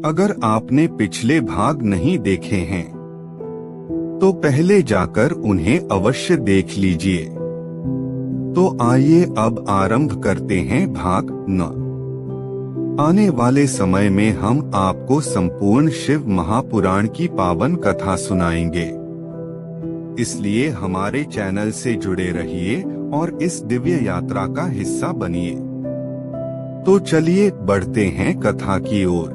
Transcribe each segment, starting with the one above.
अगर आपने पिछले भाग नहीं देखे हैं तो पहले जाकर उन्हें अवश्य देख लीजिए। तो आइए अब आरंभ करते हैं भाग 9। आने वाले समय में हम आपको संपूर्ण शिव महापुराण की पावन कथा सुनाएंगे, इसलिए हमारे चैनल से जुड़े रहिए और इस दिव्य यात्रा का हिस्सा बनिए। तो चलिए बढ़ते हैं कथा की ओर।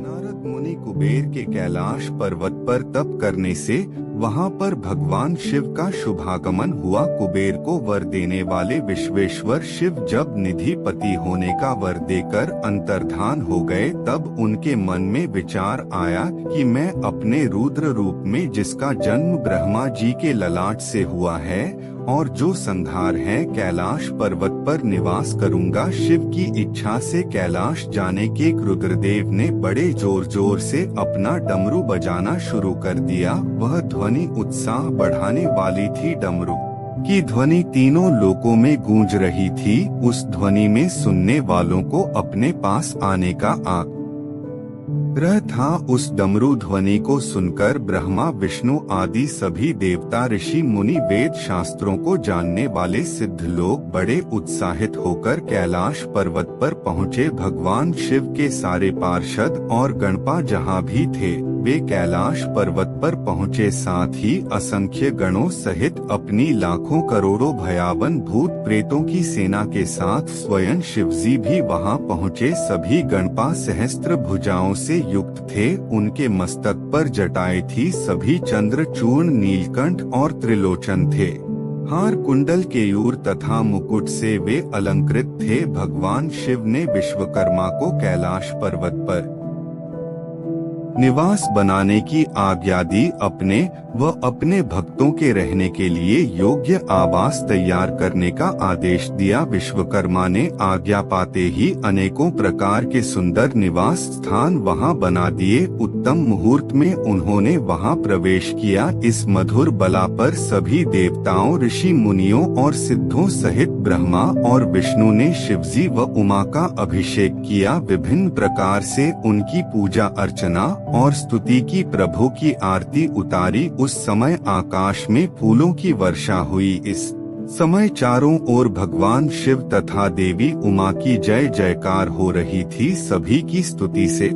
नारद मुनि कुबेर के कैलाश पर्वत पर तप करने से वहां पर भगवान शिव का शुभागमन हुआ। कुबेर को वर देने वाले विश्वेश्वर शिव जब निधिपति होने का वर देकर अंतर्धान हो गए, तब उनके मन में विचार आया कि मैं अपने रुद्र रूप में, जिसका जन्म ब्रह्मा जी के ललाट से हुआ है और जो संधार है, कैलाश पर्वत पर निवास करूंगा। शिव की इच्छा से कैलाश जाने के रुद्रदेव ने बड़े जोर जोर से अपना डमरू बजाना शुरू कर दिया। वह ध्वनि उत्साह बढ़ाने वाली थी। डमरू की ध्वनि तीनों लोकों में गूंज रही थी। उस ध्वनि में सुनने वालों को अपने पास आने का आग्रह था। उस डमरू ध्वनि को सुनकर ब्रह्मा, विष्णु आदि सभी देवता, ऋषि मुनि, वेद शास्त्रों को जानने वाले सिद्ध लोग बड़े उत्साहित होकर कैलाश पर्वत पर पहुँचे। भगवान शिव के सारे पार्षद और गणपा जहाँ भी थे, वे कैलाश पर्वत पर पहुँचे। साथ ही असंख्य गणों सहित अपनी लाखों करोड़ों भयावन भूत प्रेतों की सेना के साथ स्वयं शिवजी भी वहां पहुँचे। सभी गणपा सहस्त्र भुजाओं से युक्त थे। उनके मस्तक पर जटाएं थी। सभी चंद्रचूर्ण, नीलकंठ और त्रिलोचन थे। हार, कुंडल, केयूर तथा मुकुट से वे अलंकृत थे। भगवान शिव ने विश्वकर्मा को कैलाश पर्वत पर निवास बनाने की आज्ञा दी। अपने व अपने भक्तों के रहने के लिए योग्य आवास तैयार करने का आदेश दिया। विश्वकर्मा ने आज्ञा पाते ही अनेकों प्रकार के सुंदर निवास स्थान वहां बना दिए। उत्तम मुहूर्त में उन्होंने वहां प्रवेश किया। इस मधुर बला पर सभी देवताओं, ऋषि मुनियों और सिद्धों सहित ब्रह्मा और विष्णु ने शिवजी व उमा का अभिषेक किया। विभिन्न प्रकार से उनकी पूजा अर्चना और स्तुति की। प्रभु की आरती उतारी। उस समय आकाश में फूलों की वर्षा हुई। इस समय चारों ओर भगवान शिव तथा देवी उमा की जय जयकार हो रही थी। सभी की स्तुति से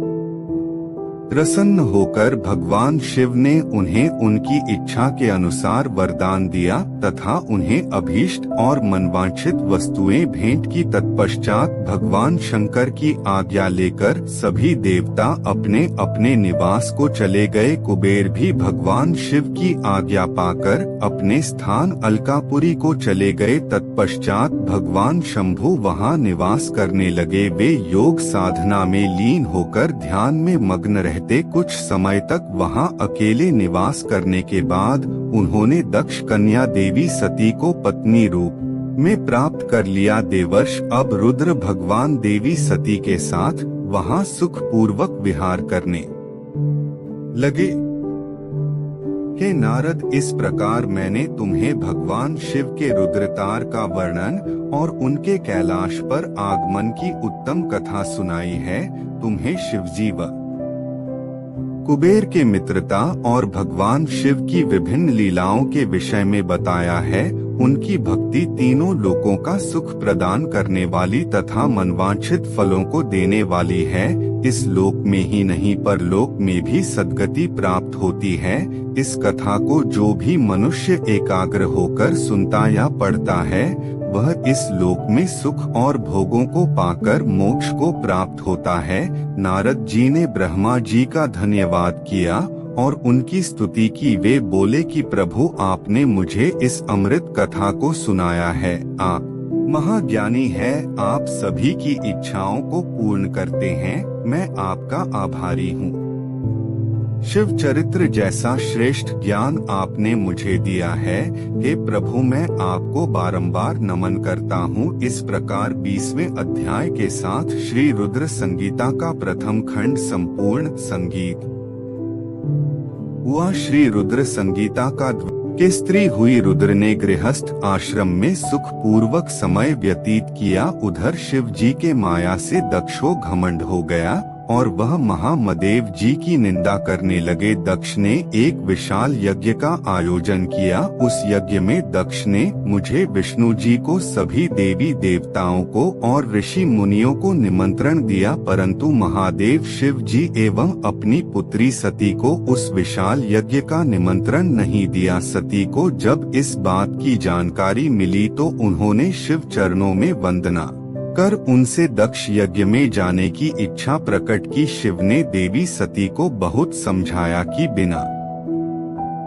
प्रसन्न होकर भगवान शिव ने उन्हें उनकी इच्छा के अनुसार वरदान दिया तथा उन्हें अभीष्ट और मनवांछित वस्तुएं भेंट की। तत्पश्चात भगवान शंकर की आज्ञा लेकर सभी देवता अपने अपने निवास को चले गए। कुबेर भी भगवान शिव की आज्ञा पाकर अपने स्थान अलकापुरी को चले गए। तत्पश्चात भगवान शंभु वहां निवास करने लगे। वे योग साधना में लीन होकर ध्यान में मग्न रहते। कुछ समय तक वहां अकेले निवास करने के बाद उन्होंने दक्ष कन्या देवी सती को पत्नी रूप में प्राप्त कर लिया। देवर्ष अब रुद्र भगवान देवी सती के साथ वहां सुख पूर्वक विहार करने लगे। हे नारद, इस प्रकार मैंने तुम्हें भगवान शिव के रुद्रतार का वर्णन और उनके कैलाश पर आगमन की उत्तम कथा सुनाई है। तुम्हें शिवजी व कुबेर के मित्रता और भगवान शिव की विभिन्न लीलाओं के विषय में बताया है। उनकी भक्ति तीनों लोकों का सुख प्रदान करने वाली तथा मनवांछित फलों को देने वाली है। इस लोक में ही नहीं परलोक में भी सद्गति प्राप्त होती है। इस कथा को जो भी मनुष्य एकाग्र होकर सुनता या पढ़ता है, वह इस लोक में सुख और भोगों को पाकर मोक्ष को प्राप्त होता है। नारद जी ने ब्रह्मा जी का धन्यवाद किया और उनकी स्तुति की। वे बोले कि प्रभु, आपने मुझे इस अमृत कथा को सुनाया है। आप महाज्ञानी है। आप सभी की इच्छाओं को पूर्ण करते हैं। मैं आपका आभारी हूँ। शिव चरित्र जैसा श्रेष्ठ ज्ञान आपने मुझे दिया है। हे प्रभु, मैं आपको बारंबार नमन करता हूँ। इस प्रकार 20वें अध्याय के साथ श्री रुद्र संगीता का प्रथम खंड संपूर्ण। संगीत हुआ। श्री रुद्र संगीता का के स्त्री हुई। रुद्र ने गृहस्थ आश्रम में सुख पूर्वक समय व्यतीत किया। उधर शिव जी के माया से दक्षो घमंड हो गया और वह महामदेव जी की निंदा करने लगे। दक्ष ने एक विशाल यज्ञ का आयोजन किया। उस यज्ञ में दक्ष ने मुझे, विष्णु जी को, सभी देवी देवताओं को और ऋषि मुनियों को निमंत्रण दिया, परंतु महादेव शिव जी एवं अपनी पुत्री सती को उस विशाल यज्ञ का निमंत्रण नहीं दिया। सती को जब इस बात की जानकारी मिली तो उन्होंने शिव चरणों में वंदना कर उनसे दक्ष यज्ञ में जाने की इच्छा प्रकट की। शिव ने देवी सती को बहुत समझाया कि बिना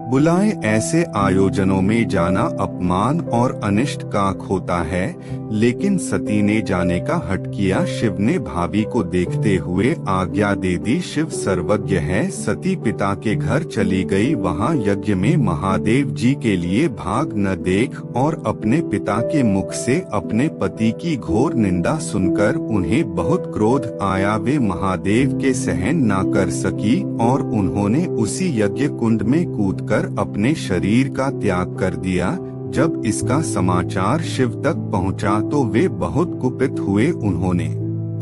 बुलाए ऐसे आयोजनों में जाना अपमान और अनिष्ट काक होता है, लेकिन सती ने जाने का हट किया। शिव ने भाभी को देखते हुए आज्ञा दे दी। शिव सर्वज्ञ है। सती पिता के घर चली गई। वहां यज्ञ में महादेव जी के लिए भाग न देख और अपने पिता के मुख से अपने पति की घोर निंदा सुनकर उन्हें बहुत क्रोध आया। वे महादेव के सहन न कर सकी और उन्होंने उसी यज्ञ कुंड में कूदकर अपने शरीर का त्याग कर दिया। जब इसका समाचार शिव तक पहुंचा तो वे बहुत कुपित हुए। उन्होंने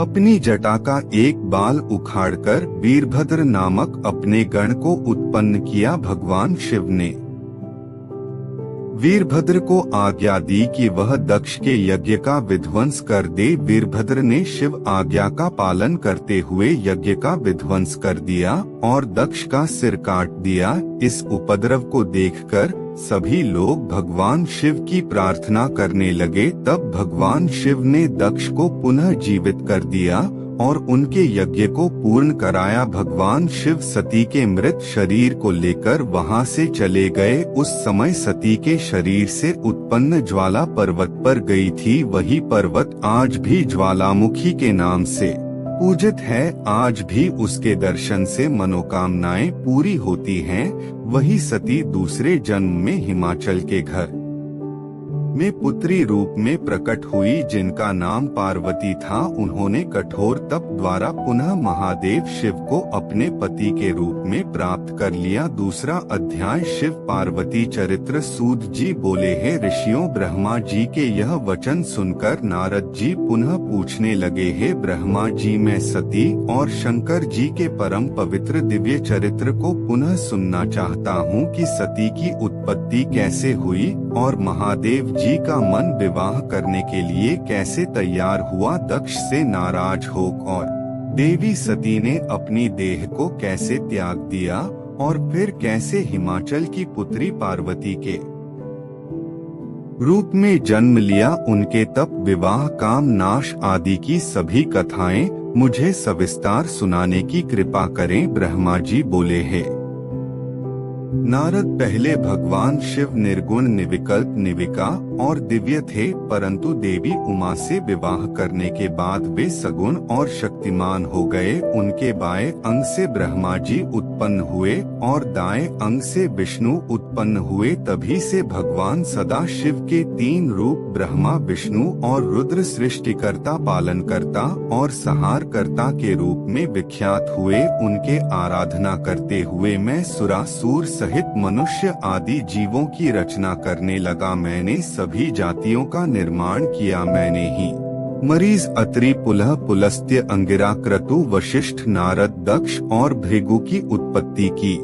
अपनी जटा का एक बाल उखाड़कर वीरभद्र नामक अपने गण को उत्पन्न किया। भगवान शिव ने वीरभद्र को आज्ञा दी कि वह दक्ष के यज्ञ का विध्वंस कर दे। वीरभद्र ने शिव आज्ञा का पालन करते हुए यज्ञ का विध्वंस कर दिया और दक्ष का सिर काट दिया। इस उपद्रव को देखकर सभी लोग भगवान शिव की प्रार्थना करने लगे। तब भगवान शिव ने दक्ष को पुनः जीवित कर दिया और उनके यज्ञ को पूर्ण कराया। भगवान शिव सती के मृत शरीर को लेकर वहां से चले गए। उस समय सती के शरीर से उत्पन्न ज्वाला पर्वत पर गई थी। वही पर्वत आज भी ज्वालामुखी के नाम से पूजित है। आज भी उसके दर्शन से मनोकामनाएं पूरी होती हैं। वही सती दूसरे जन्म में हिमाचल के घर में पुत्री रूप में प्रकट हुई, जिनका नाम पार्वती था। उन्होंने कठोर तप द्वारा पुनः महादेव शिव को अपने पति के रूप में प्राप्त कर लिया। दूसरा अध्याय शिव पार्वती चरित्र। सूत जी बोले, हे ऋषियों, ब्रह्मा जी के यह वचन सुनकर नारद जी पुनः पूछने लगे, हे ब्रह्मा जी, मैं सती और शंकर जी के परम पवित्र दिव्य चरित्र को पुनः सुनना चाहता हूँ कि सती की उत्पत्ति कैसे हुई और महादेव जी का मन विवाह करने के लिए कैसे तैयार हुआ। दक्ष से नाराज होकर देवी सती ने अपनी देह को कैसे त्याग दिया और फिर कैसे हिमाचल की पुत्री पार्वती के रूप में जन्म लिया। उनके तप, विवाह, काम, नाश आदि की सभी कथाएं मुझे सविस्तार सुनाने की कृपा करें। ब्रह्मा जी बोले, हैं नारद, पहले भगवान शिव निर्गुण, निर्विकल्प, निर्विका और दिव्य थे, परंतु देवी उमा से विवाह करने के बाद वे सगुण और शक्तिमान हो गए। उनके बाएं अंग से ब्रह्मा जी उत्पन्न हुए और दाएं अंग से विष्णु उत्पन्न हुए। तभी से भगवान सदा शिव के तीन रूप ब्रह्मा, विष्णु और रुद्र सृष्टिकर्ता, पालनकर्ता और संहारकर्ता के रूप में विख्यात हुए। उनके आराधना करते हुए मैं सुरासुर सहित मनुष्य आदि जीवों की रचना करने लगा। मैंने सभी जातियों का निर्माण किया। मैंने ही मरीज, अत्रि, पुलह, पुलस्त्य, अंगिरा, क्रतु, वशिष्ठ, नारद, दक्ष और भृगु की उत्पत्ति की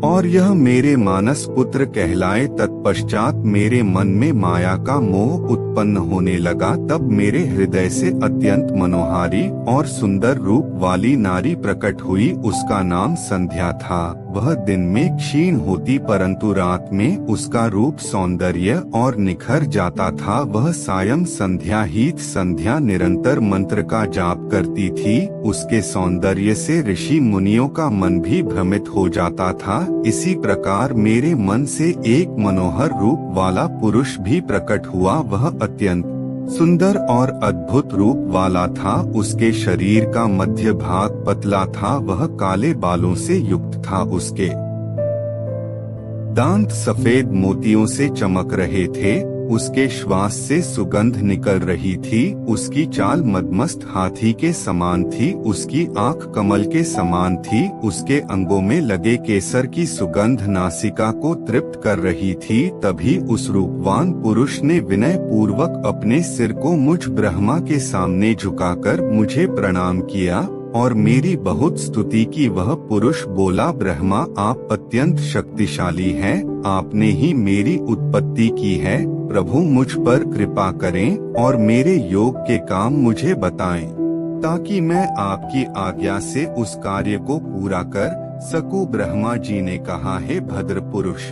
और यह मेरे मानस पुत्र कहलाए। तत्पश्चात मेरे मन में माया का मोह उत्पन्न होने लगा। तब मेरे हृदय से अत्यंत मनोहारी और सुंदर रूप वाली नारी प्रकट हुई। उसका नाम संध्या था। वह दिन में क्षीण होती, परंतु रात में उसका रूप सौंदर्य और निखर जाता था। वह सायं संध्या, हीत संध्या निरंतर मंत्र का जाप करती थी। उसके सौंदर्य से ऋषि मुनियों का मन भी भ्रमित हो जाता था। इसी प्रकार मेरे मन से एक मनोहर रूप वाला पुरुष भी प्रकट हुआ। वह अत्यंत सुंदर और अद्भुत रूप वाला था। उसके शरीर का मध्य भाग पतला था। वह काले बालों से युक्त था। उसके दांत सफेद मोतियों से चमक रहे थे। उसके श्वास से सुगंध निकल रही थी। उसकी चाल मदमस्त हाथी के समान थी। उसकी आंख कमल के समान थी। उसके अंगों में लगे केसर की सुगंध नासिका को तृप्त कर रही थी। तभी उस रूपवान पुरुष ने विनय पूर्वक अपने सिर को मुझ ब्रह्मा के सामने झुकाकर मुझे प्रणाम किया और मेरी बहुत स्तुति की। वह पुरुष बोला, ब्रह्मा आप अत्यंत शक्तिशाली हैं, आपने ही मेरी उत्पत्ति की है। प्रभु मुझ पर कृपा करें और मेरे योग के काम मुझे बताएं, ताकि मैं आपकी आज्ञा से उस कार्य को पूरा कर सकूं। ब्रह्मा जी ने कहा, हे भद्र पुरुष,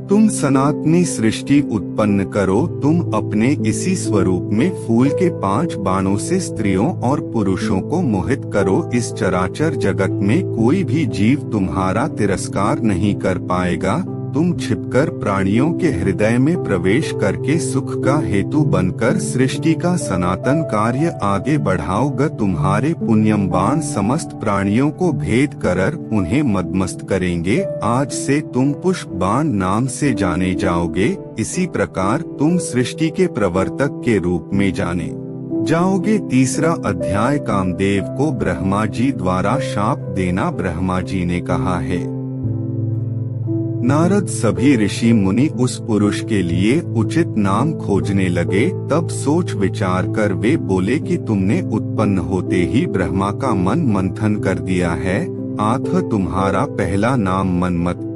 तुम सनातनी सृष्टि उत्पन्न करो। तुम अपने इसी स्वरूप में फूल के 5 बाणों से स्त्रियों और पुरुषों को मोहित करो। इस चराचर जगत में कोई भी जीव तुम्हारा तिरस्कार नहीं कर पाएगा। तुम छिपकर प्राणियों के हृदय में प्रवेश करके सुख का हेतु बनकर सृष्टि का सनातन कार्य आगे बढ़ाओगे। तुम्हारे पुण्यम बाण समस्त प्राणियों को भेद कर उन्हें मदमस्त करेंगे। आज से तुम पुष्प बाण नाम से जाने जाओगे। इसी प्रकार तुम सृष्टि के प्रवर्तक के रूप में जाने जाओगे। 3 अध्याय कामदेव को ब्रह्मा जी द्वारा शाप देना। ब्रह्मा जी ने कहा है, नारद सभी ऋषि मुनि उस पुरुष के लिए उचित नाम खोजने लगे। तब सोच विचार कर वे बोले कि तुमने उत्पन्न होते ही ब्रह्मा का मन मंथन कर दिया है, अतः तुम्हारा पहला नाम मनमत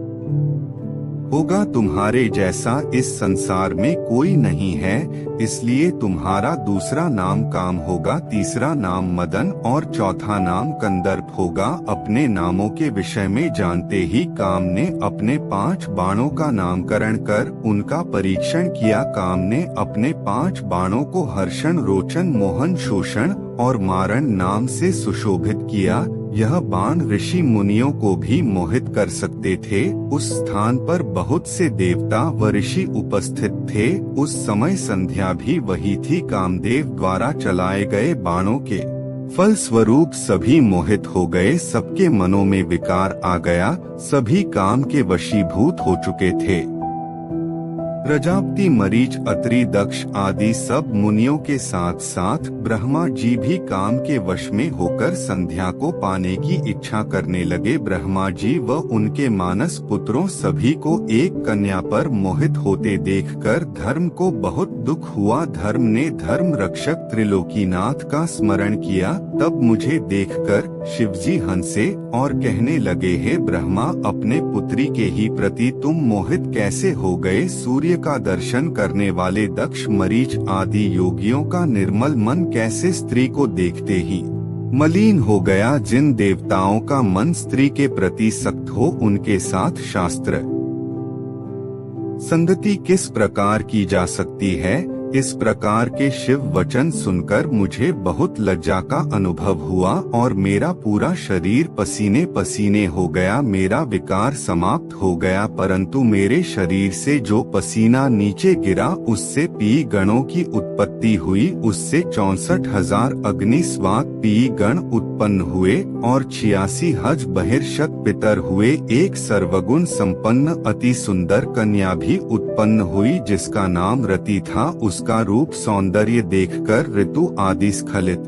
होगा। तुम्हारे जैसा इस संसार में कोई नहीं है, इसलिए तुम्हारा दूसरा नाम काम होगा, तीसरा नाम मदन और चौथा नाम कंदर्प होगा। अपने नामों के विषय में जानते ही काम ने अपने 5 बाणों का नामकरण कर उनका परीक्षण किया। काम ने अपने 5 बाणों को हर्षण, रोचन, मोहन, शोषण और मारण नाम से सुशोभित किया। यह बाण ऋषि मुनियों को भी मोहित कर सकते थे। उस स्थान पर बहुत से देवता व ऋषि उपस्थित थे। उस समय संध्या भी वही थी। कामदेव द्वारा चलाए गए बाणों के फल स्वरूप सभी मोहित हो गए। सबके मनों में विकार आ गया। सभी काम के वशीभूत हो चुके थे। प्रजापति, मरीच, अत्रि, दक्ष आदि सब मुनियों के साथ साथ ब्रह्मा जी भी काम के वश में होकर संध्या को पाने की इच्छा करने लगे। ब्रह्मा जी व उनके मानस पुत्रों सभी को एक कन्या पर मोहित होते देखकर धर्म को बहुत दुख हुआ। धर्म ने धर्म रक्षक त्रिलोकीनाथ का स्मरण किया। तब मुझे देखकर शिवजी हंसे और कहने लगे, हे ब्रह्मा, अपने पुत्री के ही प्रति तुम मोहित कैसे हो गए? सूर्य का दर्शन करने वाले दक्ष, मरीच आदि योगियों का निर्मल मन कैसे स्त्री को देखते ही मलिन हो गया? जिन देवताओं का मन स्त्री के प्रति सख्त हो, उनके साथ शास्त्र संगति किस प्रकार की जा सकती है? इस प्रकार के शिव वचन सुनकर मुझे बहुत लज्जा का अनुभव हुआ और मेरा पूरा शरीर पसीने पसीने हो गया। मेरा विकार समाप्त हो गया, परंतु मेरे शरीर से जो पसीना नीचे गिरा उससे पी गणों की उत्पत्ति हुई। उससे 64,000 अग्नि स्वात पी गण उत्पन्न हुए और 86 हज बहिर्शत पितर हुए। एक सर्वगुण संपन्न अति सुंदर कन्या भी उत्पन्न हुई, जिसका नाम रति था। उसका रूप सौंदर्य देखकर ऋतु आदि स्खलित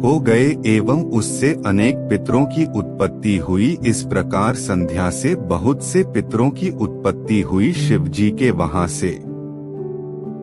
हो गए एवं उससे अनेक पितरों की उत्पत्ति हुई। इस प्रकार संध्या से बहुत से पितरों की उत्पत्ति हुई। शिव जी के वहां से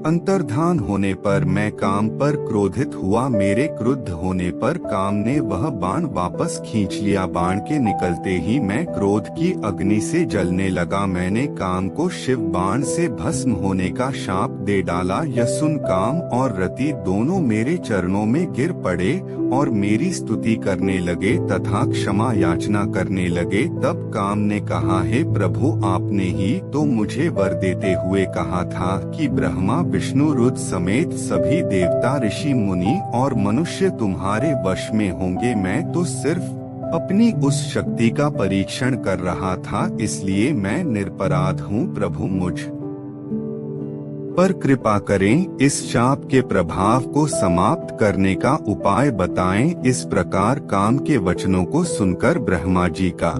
अंतर्धान होने पर मैं काम पर क्रोधित हुआ। मेरे क्रुद्ध होने पर काम ने वह बाण वापस खींच लिया। बाण के निकलते ही मैं क्रोध की अग्नि से जलने लगा। मैंने काम को शिव बाण से भस्म होने का शाप दे डाला। यह सुन काम और रति दोनों मेरे चरणों में गिर पड़े और मेरी स्तुति करने लगे तथा क्षमा याचना करने लगे। तब काम ने कहा, हे प्रभु, आपने ही तो मुझे वर देते हुए कहा था कि ब्रह्मा, विष्णु, रुद्र समेत सभी देवता, ऋषि, मुनि और मनुष्य तुम्हारे वश में होंगे। मैं तो सिर्फ अपनी उस शक्ति का परीक्षण कर रहा था, इसलिए मैं निरपराध हूँ। प्रभु मुझ पर कृपा करें, इस शाप के प्रभाव को समाप्त करने का उपाय बताएं। इस प्रकार काम के वचनों को सुनकर ब्रह्मा जी का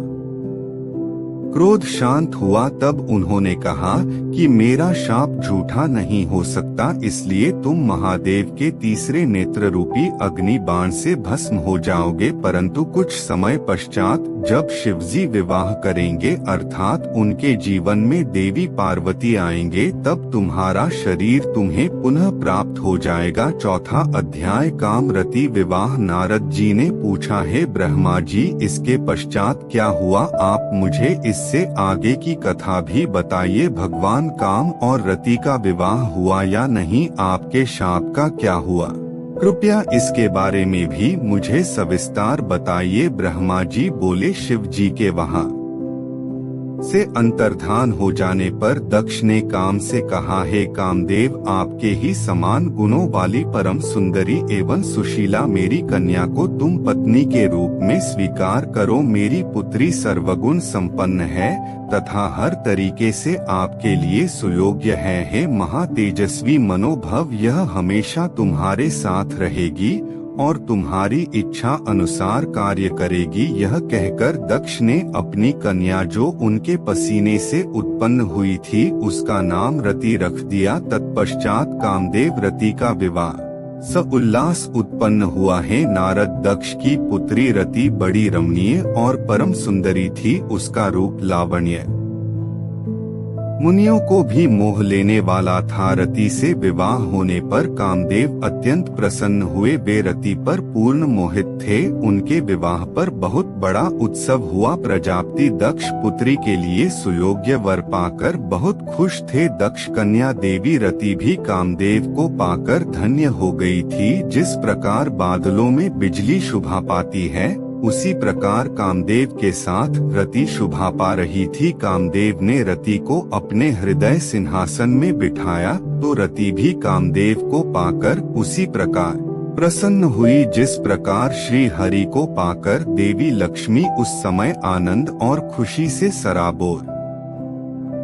क्रोध शांत हुआ। तब उन्होंने कहा कि मेरा शाप झूठा नहीं हो सकता, इसलिए तुम महादेव के तीसरे नेत्र रूपी अग्नि बाण से भस्म हो जाओगे। परंतु कुछ समय पश्चात जब शिवजी विवाह करेंगे अर्थात उनके जीवन में देवी पार्वती आएंगे, तब तुम्हारा शरीर तुम्हें पुनः प्राप्त हो जाएगा। चौथा अध्याय कामरति विवाह। नारद जी ने पूछा, हे ब्रह्मा जी, इसके पश्चात क्या हुआ? आप मुझे इससे आगे की कथा भी बताइए। भगवान काम और रति का विवाह हुआ या नहीं? आपके शाप का क्या हुआ? कृपया इसके बारे में भी मुझे सविस्तार बताइए। ब्रह्मा जी बोले, शिव जी के वहाँ से अंतर्धान हो जाने पर दक्ष ने काम से कहा, हे कामदेव, आपके ही समान गुणों वाली परम सुंदरी एवं सुशीला मेरी कन्या को तुम पत्नी के रूप में स्वीकार करो। मेरी पुत्री सर्वगुण संपन्न है तथा हर तरीके से आपके लिए सुयोग्य है। हे महातेजस्वी मनोभव, यह हमेशा तुम्हारे साथ रहेगी और तुम्हारी इच्छा अनुसार कार्य करेगी। यह कहकर दक्ष ने अपनी कन्या जो उनके पसीने से उत्पन्न हुई थी उसका नाम रति रख दिया। तत्पश्चात कामदेव रति का विवाह स उल्लास उत्पन्न हुआ है। नारद दक्ष की पुत्री रति बड़ी रमणीय और परम सुंदरी थी। उसका रूप लावण्य मुनियों को भी मोह लेने वाला था। रति से विवाह होने पर कामदेव अत्यंत प्रसन्न हुए। वे रति पर पूर्ण मोहित थे। उनके विवाह पर बहुत बड़ा उत्सव हुआ। प्रजापति दक्ष पुत्री के लिए सुयोग्य वर पाकर बहुत खुश थे। दक्ष कन्या देवी रति भी कामदेव को पाकर धन्य हो गई थी। जिस प्रकार बादलों में बिजली शोभा पाती है, उसी प्रकार कामदेव के साथ रति शोभा पा रही थी। कामदेव ने रति को अपने हृदय सिंहासन में बिठाया तो रति भी कामदेव को पाकर उसी प्रकार प्रसन्न हुई जिस प्रकार श्री हरि को पाकर देवी लक्ष्मी उस समय आनंद और खुशी से सराबोर।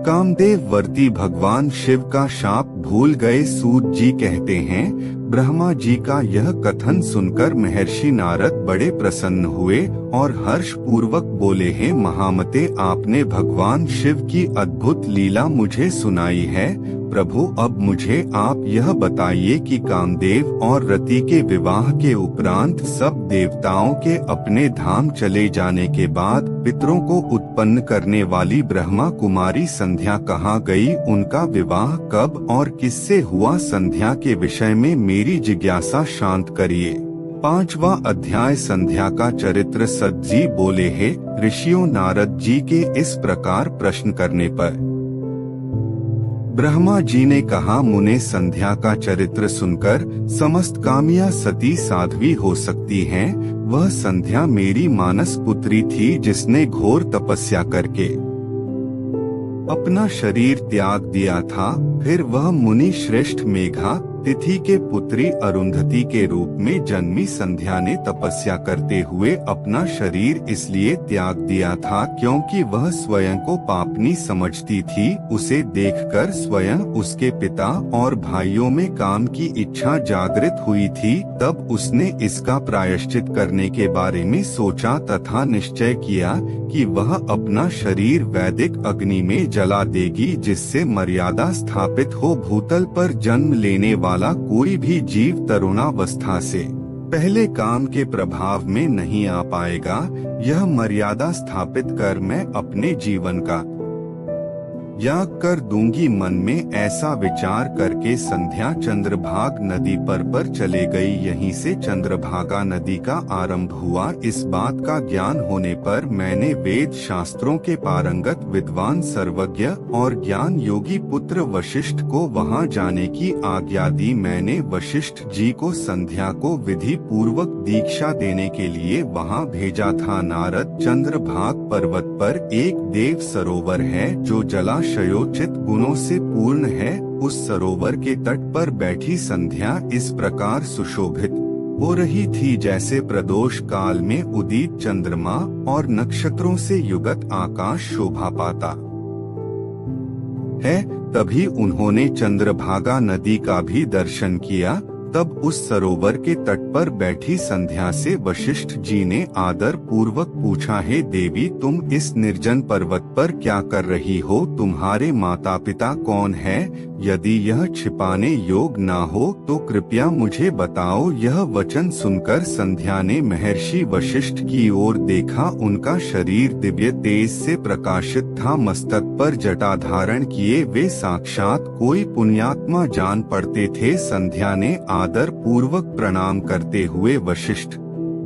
कामदेव वर्ती भगवान शिव का शाप भूल गए। सूत जी कहते हैं, ब्रह्मा जी का यह कथन सुनकर महर्षि नारद बड़े प्रसन्न हुए और हर्ष पूर्वक बोले, हैं महामते, आपने भगवान शिव की अद्भुत लीला मुझे सुनाई है। प्रभु, अब मुझे आप यह बताइए कि कामदेव और रति के विवाह के उपरांत सब देवताओं के अपने धाम चले जाने के बाद पितरों को उत्पन्न करने वाली ब्रह्मा कुमारी संध्या कहाँ गई? उनका विवाह कब और किससे हुआ? संध्या के विषय में मेरी जिज्ञासा शांत करिए। 5वां अध्याय संध्या का चरित्र। सत जी बोले, हे ऋषियों, नारद जी के इस प्रकार प्रश्न करने पर ब्रह्मा जी ने कहा, मुने, संध्या का चरित्र सुनकर समस्त कामियां सती साध्वी हो सकती हैं। वह संध्या मेरी मानस पुत्री थी जिसने घोर तपस्या करके अपना शरीर त्याग दिया था। फिर वह मुनि श्रेष्ठ मेघा तिथि के पुत्री अरुंधति के रूप में जन्मी। संध्या ने तपस्या करते हुए अपना शरीर इसलिए त्याग दिया था क्योंकि वह स्वयं को पापनी समझती थी। उसे देखकर स्वयं उसके पिता और भाइयों में काम की इच्छा जागृत हुई थी। तब उसने इसका प्रायश्चित करने के बारे में सोचा तथा निश्चय किया कि वह अपना शरीर वैदिक अग्नि में जला देगी, जिससे मर्यादा स्थापित हो। भूतल पर जन्म लेने वाला कोई भी जीव तरुणावस्था से पहले काम के प्रभाव में नहीं आ पाएगा। यह मर्यादा स्थापित कर मैं अपने जीवन का याग कर दूंगी। मन में ऐसा विचार करके संध्या चंद्रभाग नदी पर चले गई। यहीं से चंद्रभागा नदी का आरंभ हुआ। इस बात का ज्ञान होने पर मैंने वेद शास्त्रों के पारंगत विद्वान सर्वज्ञ और ज्ञान योगी पुत्र वशिष्ठ को वहां जाने की आज्ञा दी। मैंने वशिष्ठ जी को संध्या को विधि पूर्वक दीक्षा देने के लिए वहां भेजा था। नारद, चंद्रभाग पर्वत पर एक देव सरोवर है जो जलाशयोचित गुणों से पूर्ण है। उस सरोवर के तट पर बैठी संध्या इस प्रकार सुशोभित हो रही थी जैसे प्रदोष काल में उदित चंद्रमा और नक्षत्रों से युगत आकाश शोभा पाता है। तभी उन्होंने चंद्रभागा नदी का भी दर्शन किया। तब उस सरोवर के तट पर बैठी संध्या से वशिष्ठ जी ने आदर पूर्वक पूछा, हे देवी, तुम इस निर्जन पर्वत पर क्या कर रही हो? तुम्हारे माता पिता कौन है? यदि यह छिपाने योग्य ना हो तो कृपया मुझे बताओ। यह वचन सुनकर संध्या ने महर्षि वशिष्ठ की ओर देखा। उनका शरीर दिव्य तेज से प्रकाशित था। मस्तक पर जटा धारण किए वे साक्षात कोई पुण्यात्मा जान पड़ते थे। संध्या ने आदर पूर्वक प्रणाम करते हुए वशिष्ठ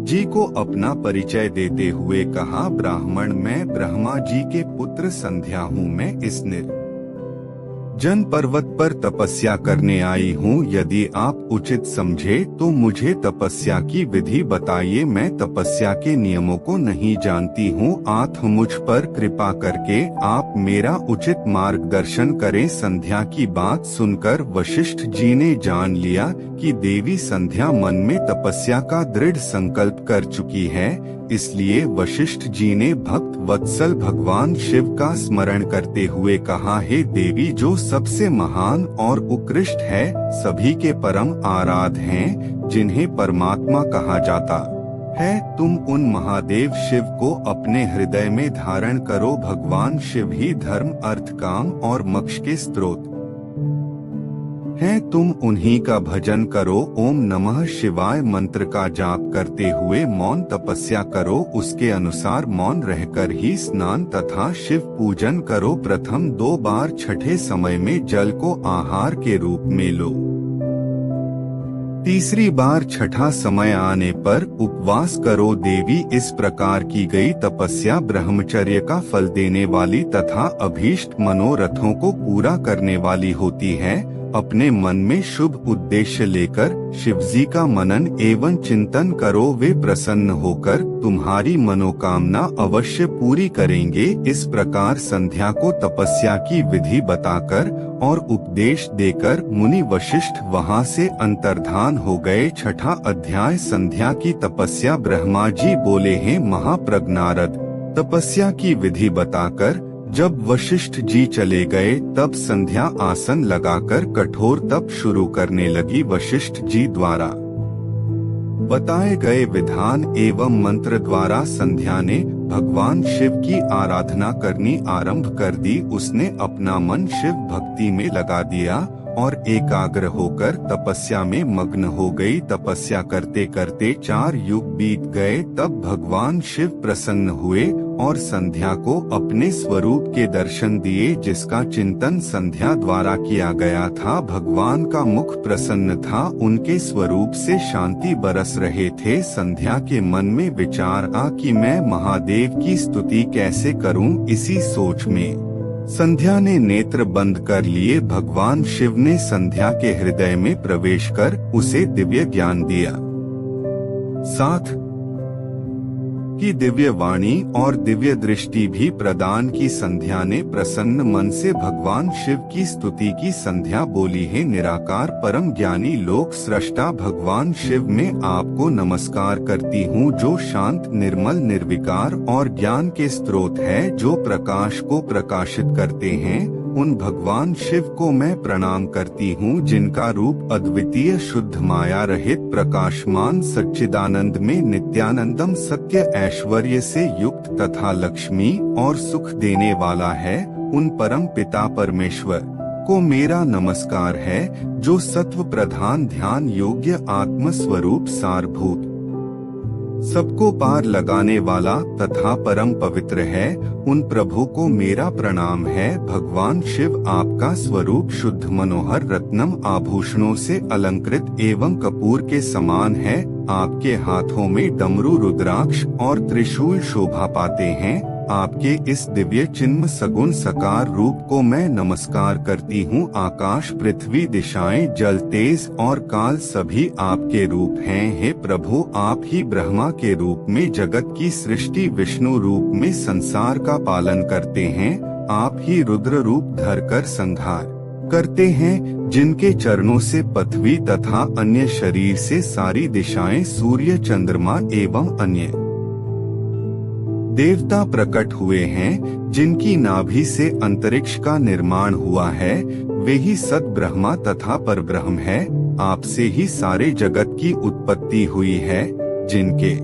जी को अपना परिचय देते हुए कहा, ब्राह्मण मैं ब्रह्मा जी के पुत्र संध्या हूँ। मैं इस निर्जन पर्वत पर तपस्या करने आई हूँ। यदि आप उचित समझे तो मुझे तपस्या की विधि बताइए। मैं तपस्या के नियमों को नहीं जानती हूँ। आप मुझ पर कृपा करके आप मेरा उचित मार्गदर्शन करें। संध्या की बात सुनकर वशिष्ठ जी ने जान लिया कि देवी संध्या मन में तपस्या का दृढ़ संकल्प कर चुकी है। इसलिए वशिष्ठ जी ने भक्त वत्सल भगवान शिव का स्मरण करते हुए कहा, हे देवी जो सबसे महान और उत्कृष्ट है, सभी के परम आराध्य हैं, जिन्हें परमात्मा कहा जाता है, तुम उन महादेव शिव को अपने हृदय में धारण करो। भगवान शिव ही धर्म अर्थ काम और मोक्ष के स्रोत हैं। तुम उन्हीं का भजन करो। ओम नमः शिवाय मंत्र का जाप करते हुए मौन तपस्या करो। उसके अनुसार मौन रहकर ही स्नान तथा शिव पूजन करो। प्रथम 2 बार छठे समय में जल को आहार के रूप में लो। तीसरी बार छठा समय आने पर उपवास करो। देवी इस प्रकार की गई तपस्या ब्रह्मचर्य का फल देने वाली तथा अभीष्ट मनोरथों को पूरा करने वाली होती है। अपने मन में शुभ उद्देश्य लेकर शिवजी का मनन एवं चिंतन करो। वे प्रसन्न होकर तुम्हारी मनोकामना अवश्य पूरी करेंगे। इस प्रकार संध्या को तपस्या की विधि बताकर और उपदेश देकर मुनि वशिष्ठ वहां से अंतर्धान हो गए। छठा अध्याय संध्या की तपस्या। ब्रह्मा जी बोले हैं, महाप्रज्ञानारद तपस्या की विधि बताकर जब वशिष्ठ जी चले गए तब संध्या आसन लगाकर कठोर तप शुरू करने लगी। वशिष्ठ जी द्वारा बताए गए विधान एवं मंत्र द्वारा संध्या ने भगवान शिव की आराधना करनी आरंभ कर दी। उसने अपना मन शिव भक्ति में लगा दिया और एकाग्र होकर तपस्या में मग्न हो गई। तपस्या करते करते 4 युग बीत गए। तब भगवान शिव प्रसन्न हुए और संध्या को अपने स्वरूप के दर्शन दिए, जिसका चिंतन संध्या द्वारा किया गया था। भगवान का मुख प्रसन्न था, उनके स्वरूप से शांति बरस रहे थे। संध्या के मन में विचार आ कि मैं महादेव की स्तुति कैसे करूं। इसी सोच में संध्या ने नेत्र बंद कर लिए। भगवान शिव ने संध्या के हृदय में प्रवेश कर उसे दिव्य ज्ञान दिया। साथ की दिव्य वाणी और दिव्य दृष्टि भी प्रदान की। संध्या ने प्रसन्न मन से भगवान शिव की स्तुति की। संध्या बोली है, निराकार परम ज्ञानी लोक सृष्टा भगवान शिव में आपको नमस्कार करती हूँ, जो शांत निर्मल निर्विकार और ज्ञान के स्रोत है, जो प्रकाश को प्रकाशित करते हैं। उन भगवान शिव को मैं प्रणाम करती हूँ, जिनका रूप अद्वितीय शुद्ध माया रहित प्रकाशमान सच्चिदानंद में नित्यानंदम सत्य ऐश्वर्य से युक्त तथा लक्ष्मी और सुख देने वाला है। उन परम पिता परमेश्वर को मेरा नमस्कार है, जो सत्व प्रधान ध्यान योग्य आत्म स्वरूप सारभूत सबको पार लगाने वाला तथा परम पवित्र है। उन प्रभु को मेरा प्रणाम है। भगवान शिव आपका स्वरूप शुद्ध मनोहर रत्नम आभूषणों से अलंकृत एवं कपूर के समान है। आपके हाथों में डमरू रुद्राक्ष और त्रिशूल शोभा पाते हैं। आपके इस दिव्य चिन्ह सगुण सकार रूप को मैं नमस्कार करती हूँ। आकाश पृथ्वी दिशाएं जल तेज और काल सभी आपके रूप हैं। हे प्रभु, आप ही ब्रह्मा के रूप में जगत की सृष्टि, विष्णु रूप में संसार का पालन करते हैं। आप ही रुद्र रूप धरकर संहार करते हैं, जिनके चरणों से पृथ्वी तथा अन्य शरीर से सारी दिशाएं, सूर्य चंद्रमा एवं अन्य देवता प्रकट हुए हैं। जिनकी नाभि से अंतरिक्ष का निर्माण हुआ है, वे ही सद ब्रह्मा तथा परब्रह्म है। आपसे ही सारे जगत की उत्पत्ति हुई है। जिनके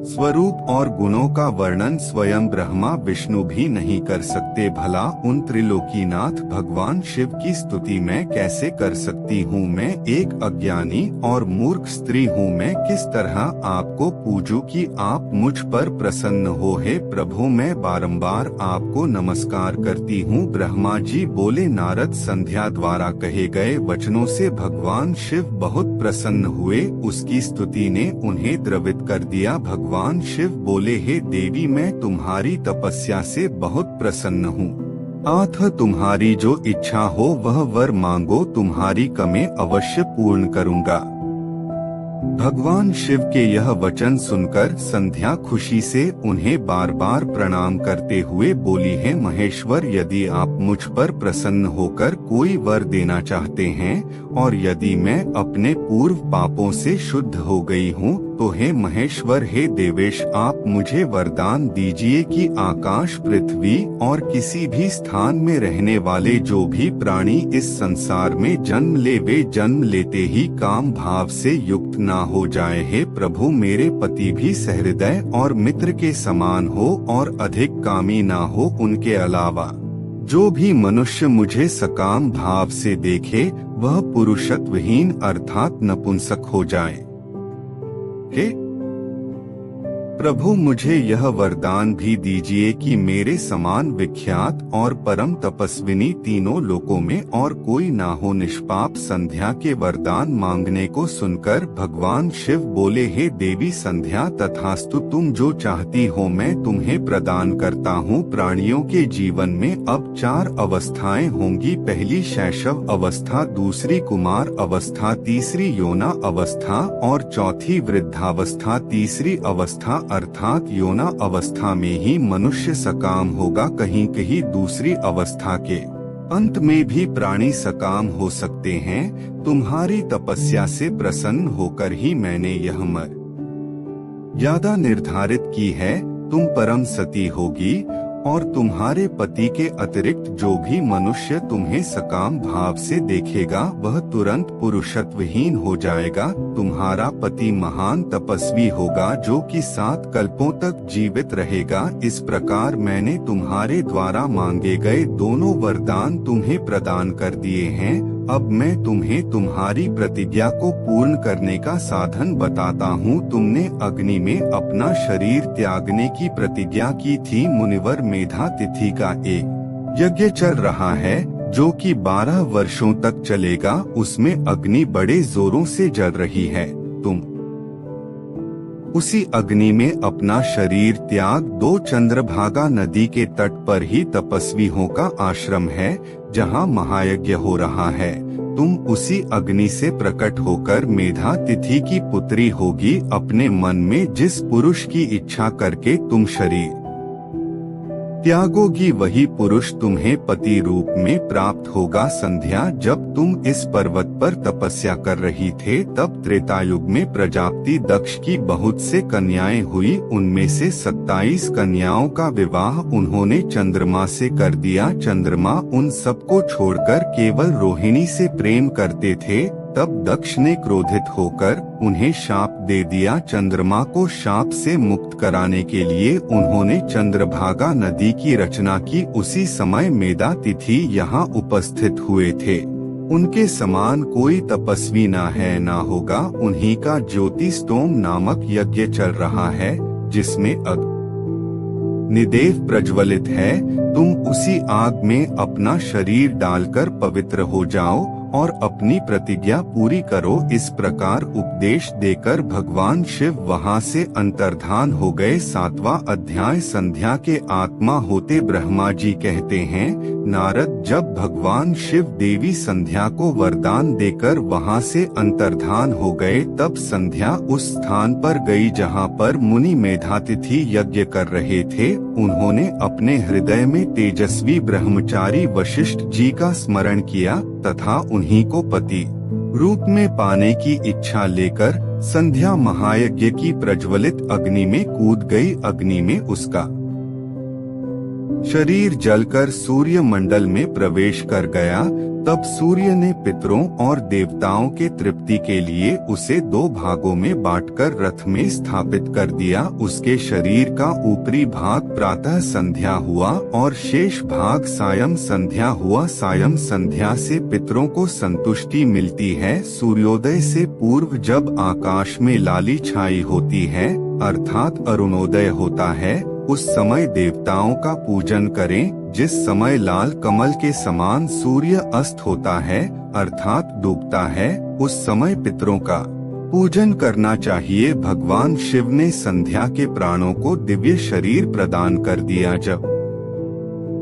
स्वरूप और गुणों का वर्णन स्वयं ब्रह्मा विष्णु भी नहीं कर सकते। भला उन त्रिलोकीनाथ भगवान शिव की स्तुति मैं कैसे कर सकती हूँ? मैं एक अज्ञानी और मूर्ख स्त्री हूँ। मैं किस तरह आपको पूजूं कि आप मुझ पर प्रसन्न हो? हे प्रभु, मैं बारंबार आपको नमस्कार करती हूँ। ब्रह्मा जी बोले, नारद संध्या द्वारा कहे गए वचनों से भगवान शिव बहुत प्रसन्न हुए। उसकी स्तुति ने उन्हें द्रवित कर दिया। भगवान शिव बोले, हे देवी, मैं तुम्हारी तपस्या से बहुत प्रसन्न हूँ। अतः तुम्हारी जो इच्छा हो वह वर मांगो, तुम्हारी कमी अवश्य पूर्ण करूँगा। भगवान शिव के यह वचन सुनकर संध्या खुशी से उन्हें बार बार प्रणाम करते हुए बोली, है महेश्वर, यदि आप मुझ पर प्रसन्न होकर कोई वर देना चाहते हैं और यदि मैं अपने पूर्व पापों से शुद्ध हो गई हूँ तो हे महेश्वर, हे देवेश, आप मुझे वरदान दीजिए कि आकाश, पृथ्वी और किसी भी स्थान में रहने वाले जो भी प्राणी इस संसार में जन्म ले वे जन्म लेते ही काम भाव से युक्त ना हो जाए। हे प्रभु, मेरे पति भी सहृदय और मित्र के समान हो और अधिक कामी ना हो। उनके अलावा जो भी मनुष्य मुझे सकाम भाव से देखे वह पुरुषत्वहीन अर्थात नपुंसक हो जाए। हे प्रभु, मुझे यह वरदान भी दीजिए कि मेरे समान विख्यात और परम तपस्विनी तीनों लोकों में और कोई ना हो। निष्पाप संध्या के वरदान मांगने को सुनकर भगवान शिव बोले, हे देवी संध्या, तथास्तु, तुम जो चाहती हो मैं तुम्हें प्रदान करता हूँ। प्राणियों के जीवन में अब 4 अवस्थाएं होंगी। पहली शैशव अवस्था, दूसरी कुमार अवस्था, तीसरी यौना अवस्था और चौथी वृद्धावस्था। तीसरी अवस्था अर्थात यौना अवस्था में ही मनुष्य सकाम होगा। कहीं कहीं दूसरी अवस्था के अंत में भी प्राणी सकाम हो सकते हैं। तुम्हारी तपस्या से प्रसन्न होकर ही मैंने यह मर्यादा निर्धारित की है। तुम परम सती होगी और तुम्हारे पति के अतिरिक्त जो भी मनुष्य तुम्हें सकाम भाव से देखेगा वह तुरंत पुरुषत्वहीन हो जाएगा। तुम्हारा पति महान तपस्वी होगा जो कि 7 कल्पों तक जीवित रहेगा। इस प्रकार मैंने तुम्हारे द्वारा मांगे गए दोनों वरदान तुम्हें प्रदान कर दिए हैं। अब मैं तुम्हें तुम्हारी प्रतिज्ञा को पूर्ण करने का साधन बताता हूँ। तुमने अग्नि में अपना शरीर त्यागने की प्रतिज्ञा की थी। मुनिवर, मेधा तिथि का एक यज्ञ चल रहा है जो कि 12 वर्षों तक चलेगा। उसमें अग्नि बड़े जोरों से जल रही है। तुम उसी अग्नि में अपना शरीर त्याग दो। चंद्रभागा नदी के तट पर ही तपस्वियों का आश्रम है जहाँ महायज्ञ हो रहा है। तुम उसी अग्नि से प्रकट होकर मेधा तिथि की पुत्री होगी। अपने मन में जिस पुरुष की इच्छा करके तुम शरीर त्यागोगी वही पुरुष तुम्हें पति रूप में प्राप्त होगा। संध्या, जब तुम इस पर्वत पर तपस्या कर रही थे तब त्रेतायुग में प्रजापति दक्ष की बहुत से कन्याएं हुई। उनमें से 27 कन्याओं का विवाह उन्होंने चंद्रमा से कर दिया। चंद्रमा उन सबको छोड़कर केवल रोहिणी से प्रेम करते थे। तब दक्ष ने क्रोधित होकर उन्हें शाप दे दिया। चंद्रमा को शाप से मुक्त कराने के लिए उन्होंने चंद्रभागा नदी की रचना की। उसी समय मेधा तिथि यहाँ उपस्थित हुए थे। उनके समान कोई तपस्वी ना है ना होगा। उन्हीं का ज्योतिस्तोम नामक यज्ञ चल रहा है जिसमें निदेव प्रज्वलित है। तुम उसी आग में अपना शरीर डालकर पवित्र हो जाओ और अपनी प्रतिज्ञा पूरी करो। इस प्रकार उपदेश देकर भगवान शिव वहां से अंतर्धान हो गए। 7वां अध्याय। संध्या के आत्मा होते ब्रह्मा जी कहते हैं, नारद, जब भगवान शिव देवी संध्या को वरदान देकर वहां से अंतर्धान हो गए तब संध्या उस स्थान पर गई जहां पर मुनि मेधातिथि यज्ञ कर रहे थे। उन्होंने अपने हृदय में तेजस्वी ब्रह्मचारी वशिष्ठ जी का स्मरण किया तथा उन्हीं को पति रूप में पाने की इच्छा लेकर संध्या महायज्ञ की प्रज्वलित अग्नि में कूद गई। अग्नि में उसका शरीर जलकर सूर्य मंडल में प्रवेश कर गया। तब सूर्य ने पितरों और देवताओं के तृप्ति के लिए उसे 2 भागों में बांटकर रथ में स्थापित कर दिया। उसके शरीर का ऊपरी भाग प्रातः संध्या हुआ और शेष भाग सायं संध्या हुआ। सायं संध्या से पितरों को संतुष्टि मिलती है। सूर्योदय से पूर्व जब आकाश में लाली छाई होती है अर्थात अरुणोदय होता है, उस समय देवताओं का पूजन करें। जिस समय लाल कमल के समान सूर्य अस्त होता है अर्थात डूबता है, उस समय पितरों का पूजन करना चाहिए। भगवान शिव ने संध्या के प्राणों को दिव्य शरीर प्रदान कर दिया। जब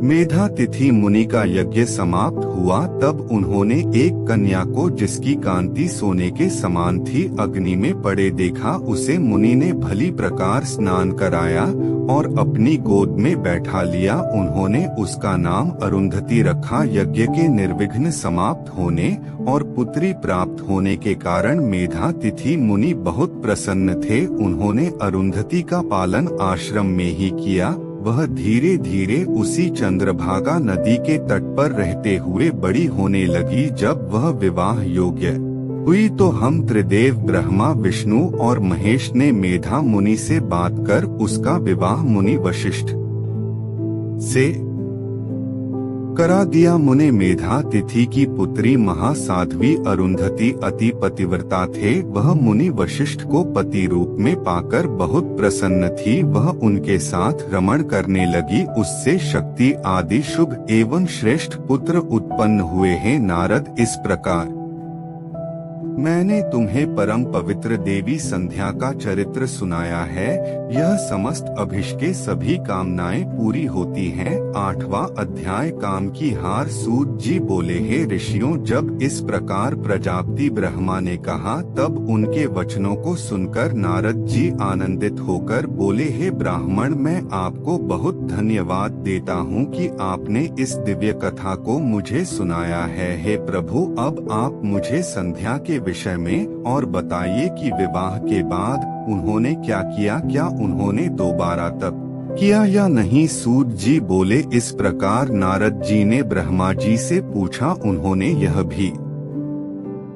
मेधा तिथि मुनि का यज्ञ समाप्त हुआ तब उन्होंने एक कन्या को जिसकी कांति सोने के समान थी अग्नि में पड़े देखा। उसे मुनि ने भली प्रकार स्नान कराया और अपनी गोद में बैठा लिया। उन्होंने उसका नाम अरुंधति रखा। यज्ञ के निर्विघ्न समाप्त होने और पुत्री प्राप्त होने के कारण मेधा तिथि मुनि बहुत प्रसन्न थे। उन्होंने अरुंधति का पालन आश्रम में ही किया। वह धीरे धीरे उसी चंद्रभागा नदी के तट पर रहते हुए बड़ी होने लगी। जब वह विवाह योग्य हुई तो हम त्रिदेव ब्रह्मा, विष्णु और महेश ने मेधा मुनि से बात कर उसका विवाह मुनि वशिष्ठ से करा दिया। मुने मेधा तिथि की पुत्री महासाध्वी अरुंधति अति पतिव्रता थे। वह मुनि वशिष्ठ को पति रूप में पाकर बहुत प्रसन्न थी। वह उनके साथ रमण करने लगी। उससे शक्ति आदि शुभ एवं श्रेष्ठ पुत्र उत्पन्न हुए हैं। नारद, इस प्रकार मैंने तुम्हें परम पवित्र देवी संध्या का चरित्र सुनाया है। यह समस्त अभिष्ट के सभी कामनाएं पूरी होती हैं। 8वां अध्याय काम की हार। सूत जी बोले, हे ऋषियों, जब इस प्रकार प्रजापति ब्रह्मा ने कहा तब उनके वचनों को सुनकर नारद जी आनंदित होकर बोले, हे ब्राह्मण, मैं आपको बहुत धन्यवाद देता हूँ कि आपने इस दिव्य कथा को मुझे सुनाया है। हे प्रभु, अब आप मुझे संध्या के विषय में और बताइए कि विवाह के बाद उन्होंने क्या किया। क्या उन्होंने दोबारा तप किया या नहीं। सूत जी बोले, इस प्रकार नारद जी ने ब्रह्मा जी से पूछा। उन्होंने यह भी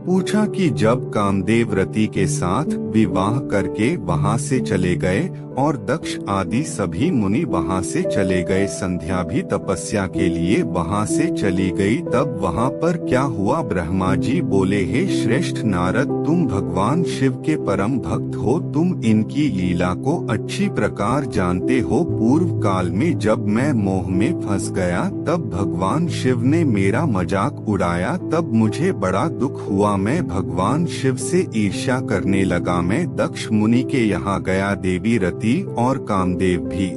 पूछा कि जब कामदेव रति के साथ विवाह करके वहां से चले गए और दक्ष आदि सभी मुनि वहां से चले गए, संध्या भी तपस्या के लिए वहां से चली गई, तब वहां पर क्या हुआ। ब्रह्मा जी बोले, हे श्रेष्ठ नारद, तुम भगवान शिव के परम भक्त हो। तुम इनकी लीला को अच्छी प्रकार जानते हो। पूर्व काल में जब मैं मोह में फंस गया तब भगवान शिव ने मेरा मजाक उड़ाया। तब मुझे बड़ा दुख हुआ। मैं भगवान शिव से ईर्ष्या करने लगा। मैं दक्ष मुनि के यहाँ गया। देवी रति और कामदेव भी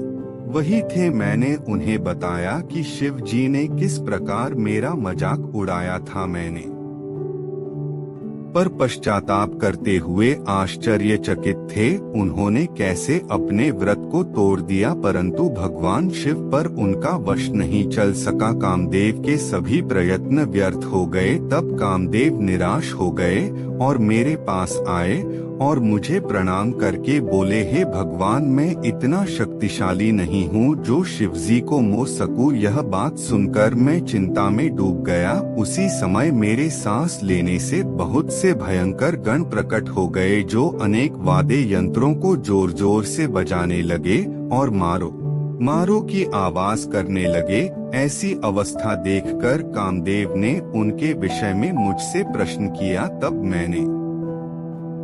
वही थे। मैंने उन्हें बताया कि शिव जी ने किस प्रकार मेरा मजाक उड़ाया था। मैंने पर पश्चाताप करते हुए आश्चर्यचकित थे। उन्होंने कैसे अपने व्रत को तोड़ दिया, परंतु भगवान शिव पर उनका वश नहीं चल सका। कामदेव के सभी प्रयत्न व्यर्थ हो गए। तब कामदेव निराश हो गए और मेरे पास आए और मुझे प्रणाम करके बोले, हे भगवान, मैं इतना शक्तिशाली नहीं हूँ जो शिवजी को मोह सकूं। यह बात सुनकर मैं चिंता में डूब गया। उसी समय मेरे सांस लेने से बहुत से भयंकर गण प्रकट हो गए जो अनेक वाद्य यंत्रों को जोर जोर से बजाने लगे और मारो मारो की आवाज करने लगे। ऐसी अवस्था देखकर कामदेव ने उनके विषय में मुझसे प्रश्न किया। तब मैंने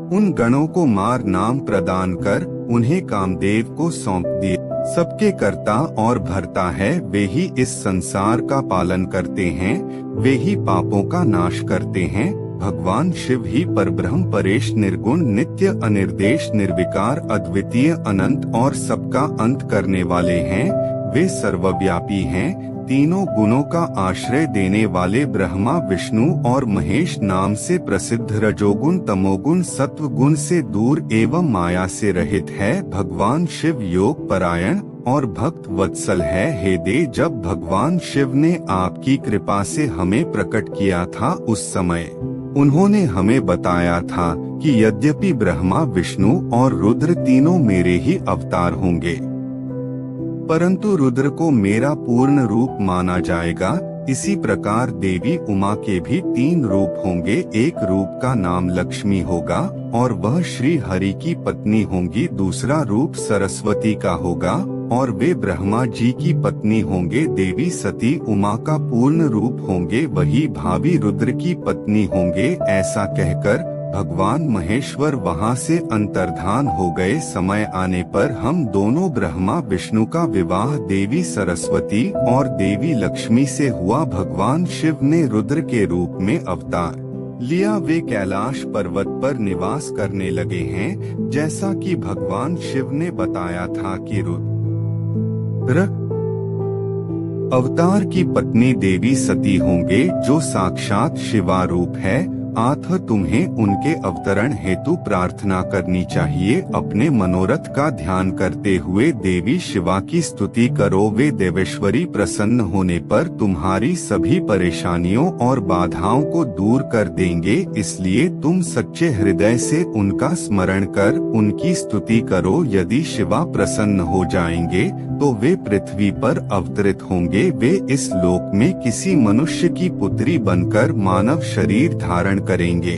उन गणों को मार नाम प्रदान कर उन्हें कामदेव को सौंप दिया। सबके कर्ता और भरता है, वे ही इस संसार का पालन करते हैं, वे ही पापों का नाश करते हैं। भगवान शिव ही परब्रह्म, परेश, निर्गुण, नित्य, अनिर्देश, निर्विकार, अद्वितीय, अनंत और सबका अंत करने वाले हैं। वे सर्वव्यापी हैं। तीनों गुणों का आश्रय देने वाले ब्रह्मा, विष्णु और महेश नाम से प्रसिद्ध रजोगुण, तमोगुण, सत्व गुण से दूर एवं माया से रहित है। भगवान शिव योग परायण और भक्त वत्सल है। हे देव, जब भगवान शिव ने आपकी कृपा से हमें प्रकट किया था उस समय उन्होंने हमें बताया था कि यद्यपि ब्रह्मा, विष्णु और रुद्र तीनों मेरे ही अवतार होंगे, परंतु रुद्र को मेरा पूर्ण रूप माना जाएगा। इसी प्रकार देवी उमा के भी 3 रूप होंगे। एक रूप का नाम लक्ष्मी होगा और वह श्री हरि की पत्नी होंगी। दूसरा रूप सरस्वती का होगा और वे ब्रह्मा जी की पत्नी होंगे। देवी सती उमा का पूर्ण रूप होंगे, वही भावी रुद्र की पत्नी होंगे। ऐसा कहकर भगवान महेश्वर वहां से अंतर्धान हो गए। समय आने पर हम दोनों ब्रह्मा विष्णु का विवाह देवी सरस्वती और देवी लक्ष्मी से हुआ। भगवान शिव ने रुद्र के रूप में अवतार लिया। वे कैलाश पर्वत पर निवास करने लगे हैं, जैसा कि भगवान शिव ने बताया था कि रुद्र अवतार की पत्नी देवी सती होंगे, जो साक्षात शिवारूप है। अतः तुम्हें उनके अवतरण हेतु प्रार्थना करनी चाहिए। अपने मनोरथ का ध्यान करते हुए देवी शिवा की स्तुति करो। वे देवेश्वरी प्रसन्न होने पर तुम्हारी सभी परेशानियों और बाधाओं को दूर कर देंगे। इसलिए तुम सच्चे हृदय से उनका स्मरण कर उनकी स्तुति करो। यदि शिवा प्रसन्न हो जाएंगे तो वे पृथ्वी पर अवतरित होंगे। वे इस लोक में किसी मनुष्य की पुत्री बनकर मानव शरीर धारण करेंगे।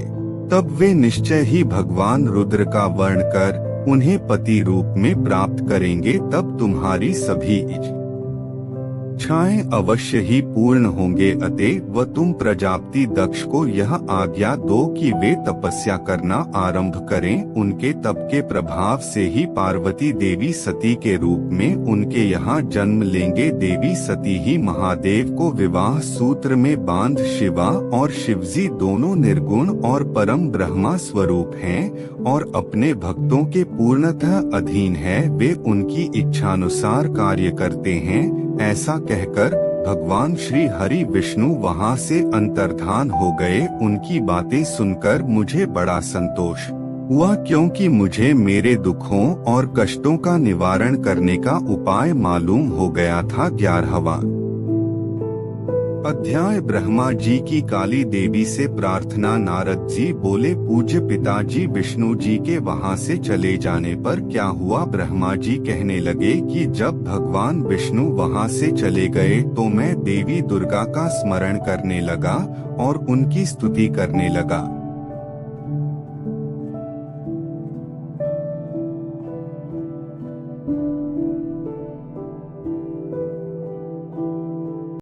तब वे निश्चय ही भगवान रुद्र का वर्ण कर उन्हें पति रूप में प्राप्त करेंगे। तब तुम्हारी सभी इच्छाएं अवश्य ही पूर्ण होंगे। अतएव तुम प्रजापति दक्ष को यह आज्ञा दो कि वे तपस्या करना आरंभ करें। उनके तप के प्रभाव से ही पार्वती देवी सती के रूप में उनके यहाँ जन्म लेंगे। देवी सती ही महादेव को विवाह सूत्र में बांध शिवा और शिवजी दोनों निर्गुण और परम ब्रह्मा स्वरूप हैं और अपने भक्तों के पूर्णतः अधीन है। वे उनकी इच्छानुसार कार्य करते हैं। ऐसा कहकर भगवान श्री हरि विष्णु वहां से अंतर्धान हो गए। उनकी बातें सुनकर मुझे बड़ा संतोष हुआ, क्योंकि मुझे मेरे दुखों और कष्टों का निवारण करने का उपाय मालूम हो गया था। 11वां अध्याय ब्रह्मा जी की काली देवी से प्रार्थना। नारद जी बोले, पूज्य पिताजी, विष्णु जी के वहां से चले जाने पर क्या हुआ? ब्रह्मा जी कहने लगे कि जब भगवान विष्णु वहां से चले गए तो मैं देवी दुर्गा का स्मरण करने लगा और उनकी स्तुति करने लगा।